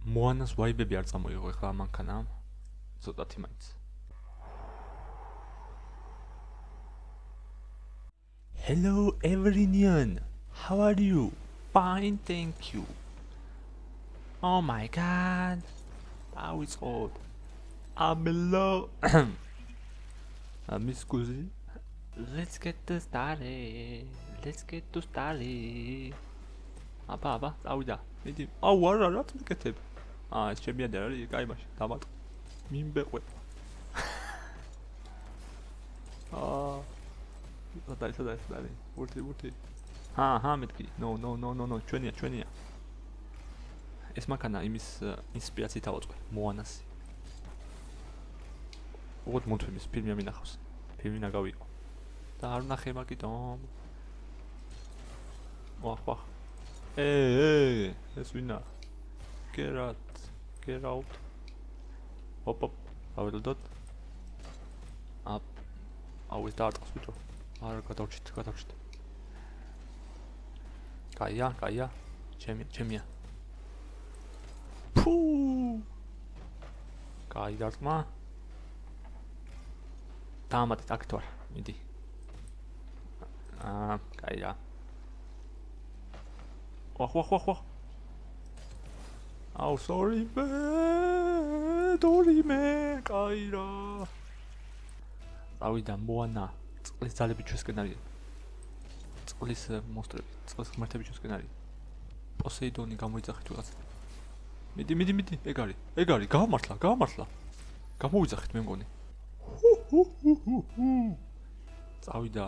მოანას ვაიბები არ წამოიღო ეხლა ამანქანამ. ცოტათი მაინც. Hello everyone. How are you? Fine, thank you. Oh my god. How is old? I'm low. Miss Kuzi. Let's get started. Let's get to started. აბა, წავიდა. მიდი. აუ, არა, რაც მიკეთებ. ეს ჩემი ადარ არის, კაი მაშინ, დამატ. მიმბეყვე. სადაა. ურთი. ჰა, მეთქი. No, ჩვენია. ეს მანქანა იმის ინსპირაციით ავაწყე, მოანასი. უგოდ მონთვიმის ფილმი ამინახავს. ფილმი ნაგავიყო. და არ ნახე მაგიტომ. ვახ. Hey, ეს ვინა? Get out. Hop. ავედოთ. Up. აუ ეს დაარტყს ბიჭო. არა გადავჭით. კაია. ჩემია. ფუ. კაი დარტყმა. დამატეთ აქ თვარ. მიდი. კაია. ვახ. აუ, sorry man, კაირა. წავიდა მოანა. წყლის ძალები ჩვენსკენ არის. წყლის მონსტრები, წყლის ღმერთები ჩვენსკენ არის. პოსეიდონი გამოიძახით ვიღაცა. მიდი, ეგ არის, გამართლა. გამოვიძახით მე მგონი. წავიდა.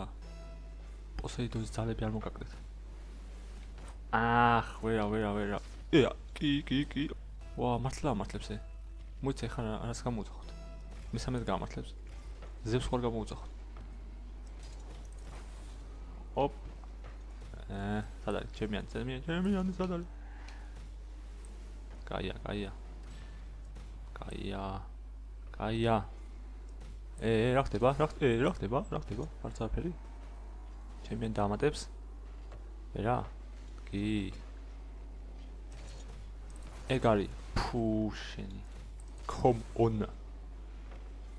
პოსეიდონის ძალები არ მოგაკრეთ. ვერა. კი. ვა, მართლებს ე. მოიცა ხარ არას გამოვუძახოთ. მესამედ გამართლებს. ზევს ხარ გამოვუძახოთ. ოპ. სად არის? ჩემიანი სად არის? კაია. რა ხდება? არც არაფერი. ჩემიანი დამატებს. ვერა. კი. ეგ არის ფუშენი. Come on.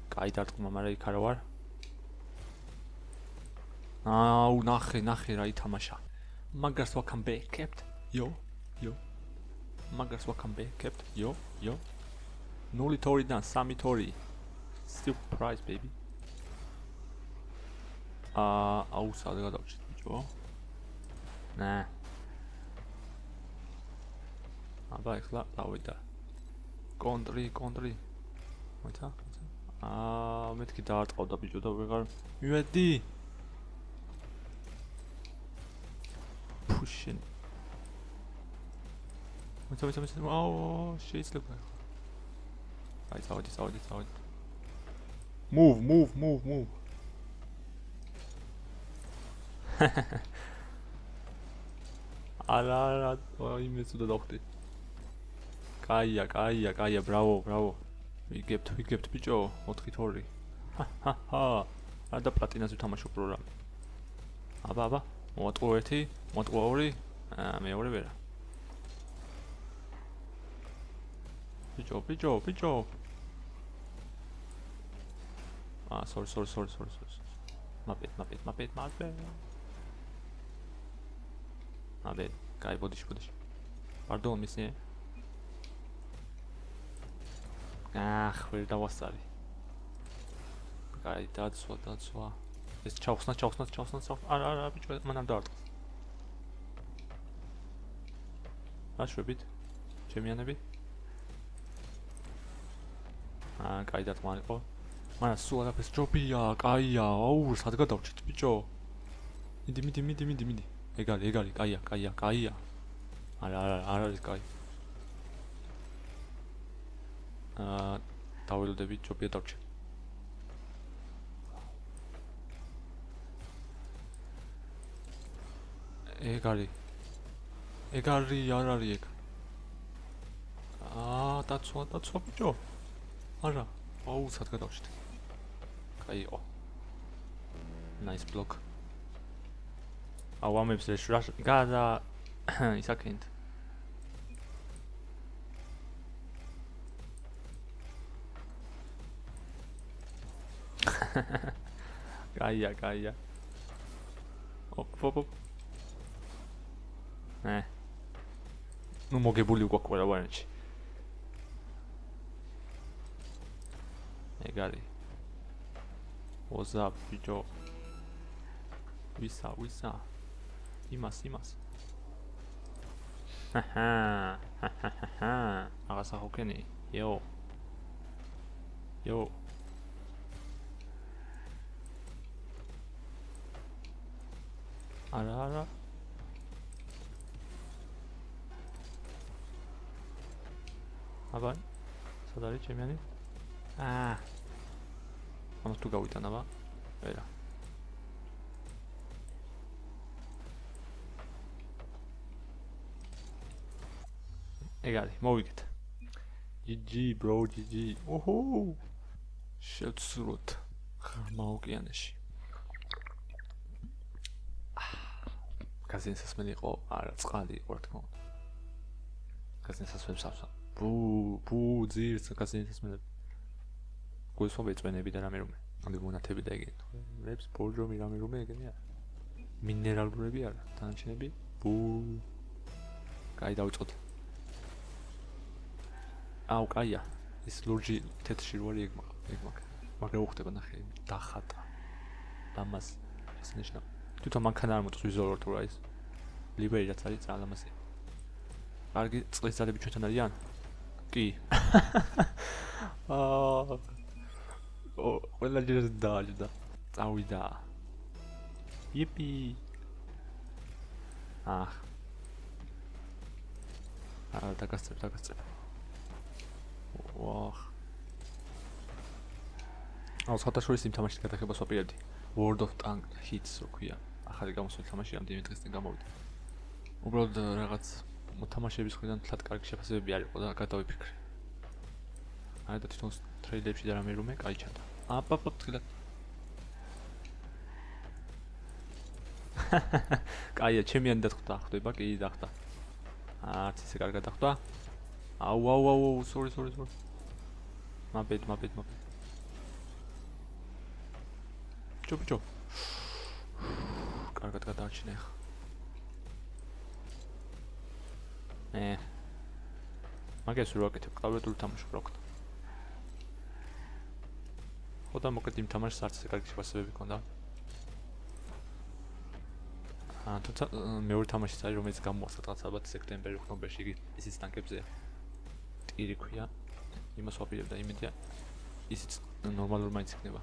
კაი დარტყმა, მაგრამ იქ არა ვარ. აუ, ნახე რა ითამაშა. მაგას ვაკამბე kept. Yo. მაგას ვაკამბე kept. Yo. 0 თორიდან 3 თორი. Surprise baby. აუ, სად გადავჭით ბიჭო? ნა. აბა ეხლა დავიდა. კონტრი. მოიცა? მეთქი დაარტყავდა ბიჭო და ვეღარ მივედი. Pushing. მოიცა. აუ, შეიძლება. აი, წავედი. Move. არა, იმეც უნდა დავხდი. კაია, ბრავო. ვიგებთ ბიჭო, 4-2. ჰა. და პლატინას ვთამაშობ პროგრამი. აბა. მოვატყუო 1, მოვატყუო 2. მეორე ვერა. ბიჭო. Sorry. მაპეთ. აბე, კაი, ბოდიში. პარდონ მისნე. ვერ დავასწარი. კაი, დაცვა. ეს ჩავხსნა. არა, ბიჭო, მან არ დაარტყს. აშვებით. ჩემიანები. კაი დარტყმა იყო. მაგრამ სულ არაფერს ჯობია, კაია. აუ, სად გადავჭით, ბიჭო? მიდი. ეგ არის, კაია. არა, არ არის კაი. დავილოდები, ჯობია დავჭი. ეგ არის, არ არის ეგ. დაცვა ბიჭო. არა, აუ, სად გადავჭით. კაი იყო. Nice block. აუ, ამებს გადა ისაკენთ. კაია. ოპ. ნუ მოგებული უკვე ყველა ვარიანტში. ეგ არის. What's up, ბიჭო? ვისა? იმას. აღასა ხოქენი. იო. არა. აბა, სად არის ჩემიანი? ამას თუ გავიტან აბა. ვერა. ეგ არის, მოვიგეთ. GG bro, GG. ოჰო. შევცუროთ ღრმა ოკეანეში. გაზინსასმელი იყო, არა, წყალი იყო, რა თქმა უნდა. გაზინსასმელს ავსა. ბუ, ძირს გაზინსასმელები. გულსვამე წვენები და რამე. ანუ მონათები და ეგენი. ლებს ბორჯომი რამე ეგენი არა. მინერალურები არა, დანარჩენები. ბუ. კაი დავიწყოთ. აუ, კაია. ის ლურჯი თეთრში როარი ეგ მაგ. მაგრამ უხდება ნახე, დახატა. დამას ესნიშნა. თვითონ მანქანა არ მოწვის ვიზუალურად თუ რა ის. ლიბერი რაც არის ძალამასე. კარგი წყლის ძალები ჩვენთან არიან? კი. ყველა ჯერ დააჯდა. წავიდა. იპი. დაგასწრებ. ვახ. საერთაშორისო იმ თამაშის გადაღებას ვაპირებდი. World of Tanks Hits რო ქვია. ახალი გამოსული თამაში ამდენი დღეს წინ გამოვიდა. უბრალოდ რაღაც მოთამაშეების ხრიდან თლად კარგი შეფასებები არ იყო და გადავიფიქრე. არა და თვითონ ტრეილერებში და რამე კაი ჩანდა. აპაპ თლად. კაია, ჩემიანი დათხვდა, ხდება, კი დახტა. არც ისე კარგად დახტვა. აუ, sorry. My bad. Ჩო. კარგად გადაარჩინე ხა. მაგას რო აკეთებ, კლავიატურით თამაშობ რა ვქნა. ხოდა მოკეთ იმ თამაშს არც ისე კარგი შეფასებები ჰქონდა. თუმცა მეორე თამაშიც არის, რომელიც გამოაცხადდა რაღაც ალბათ სექტემბერი, ოქტომბერში იგი ისიც ტანკებზეა. ტირი ქვია. იმას ვაპირებ და იმედია ისიც ნორმალურ მაინც იქნება.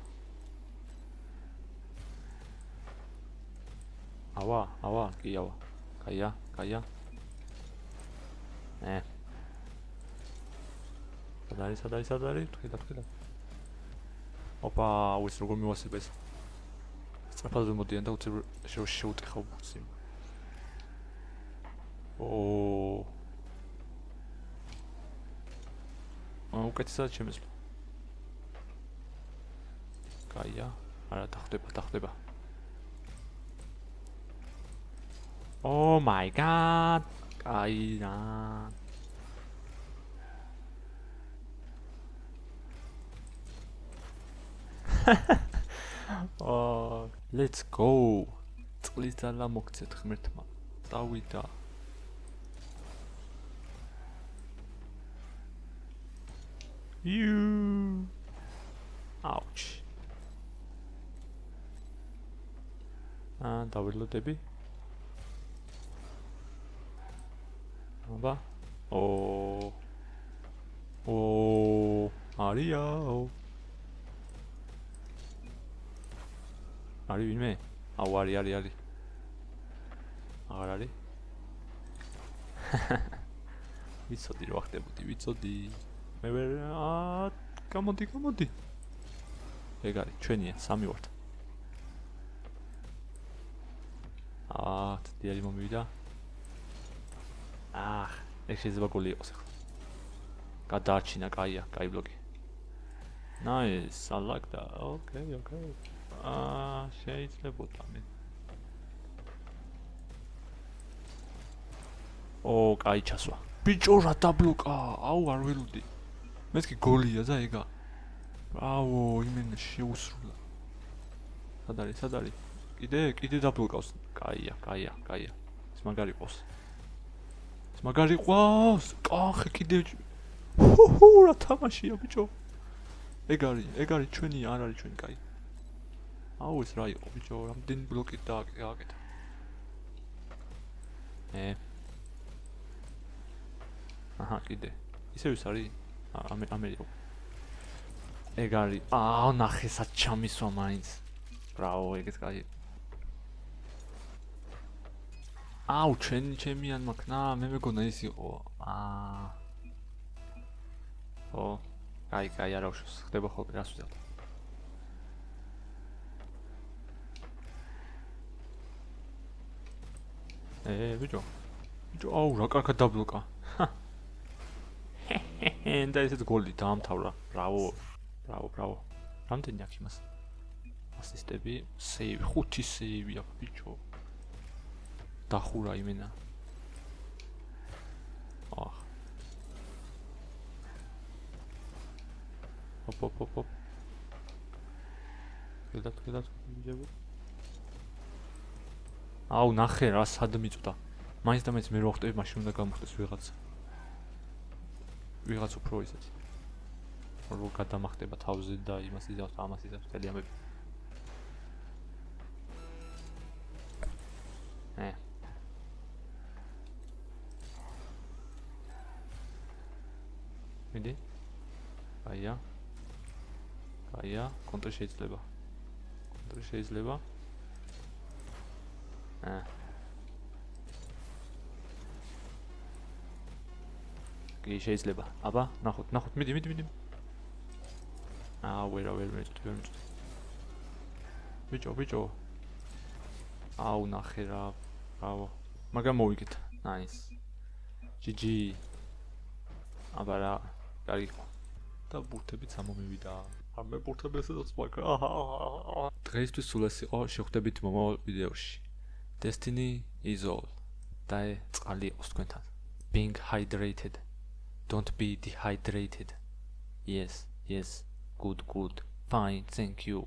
ავა, კი ავა. კაია. სად არის? თქვი. ოპა, ის როგორ მივასება ეს. სწრაფად მოდიან და უცებ შეუტეხავ ბუცი. უკეთესად შემეძლო. კაია, არა დახდება. Oh my god. კაია. Let's go. წყლის ძალა მოგცეთ ღმერთმა. წავიდა. Ouch. დავილოდები. აბა. არია. არის ვინმე? აუ არის. აღარ არის? ვიცოდი რა ხდებოდი. მე ვერ გამოდი. ეგ არის, ჩვენია, სამი ვართ. დიალი მომივიდა. ეგ შეიძლება გოლი იყოს ახლა. გადაარჩინა, კაია, კაი ბლოკი. Nice, I like that. Okay. შეიძლებოდა მე. კაი ჩასვა. ბიჭო რა დაბლოკა. აუ არ ველოდი. მეთქი გოლია და ეგა. ბრავო, იმენა შეუსრულა. სად არის? კიდე დაბლოკავს. კაია. ეს მაგარი ყავს. კახე კიდე რა თამაშია ბიჭო. ეგ არის ჩვენი, არ არის ჩვენი, კაი. აუ ეს რა იყო ბიჭო, რამდენი ბლოკი დააკეთა. აჰა, კიდე. ისევ ის არის? ამერიკო. ეგ არის. აუ ნახე სად ჩამისვა მაინც. ბრავო, ეგეც კაი. აუ ჩემი ან მაქნა, მე მეგონა ის იყო. ო, კაი, არა უშავს. ხდება ხოლმე, რას ვიზავთ. ბიჭო, აუ რა კარგად დაბლოკა. და ესეც გოლი დაამთავრა. ბრავო. რამდენი აქვს იმას? ასისტები, სეივი, 5 სეივი აქვს ბიჭო. დახურა იმენა. აჰ. ოპ. გადათ ვიჯებო. აუ ნახე რა სად მიწვდა. მაინც და მე რო ხტები, მაშინ უნდა გამოხდეს ვიღაც უფრო ისეთი. რო გადამახტება თავზე და იმას იზავს, ამას იზავს, მთელი ამები. მიდი. კაია, კონტრი შეიძლება. კი შეიძლება. აბა, ნახოთ, მიდი. ვერ მეწვდი. ბიჭო. აუ ნახე რა, ბრავო. მაგრამ მოვიგეთ. Nice. GG. აბა რა, კარგი. და ბურთებიც ამომივიდა. არ მებურთებ ესეც მაგა. დღეისთვის სულ ეს იყო, შევხვდებით მომავალ ვიდეოში. Destiny is all. და წყალი იყოს თქვენთან. Being hydrated. Don't be dehydrated. Yes. Good. Fine, thank you.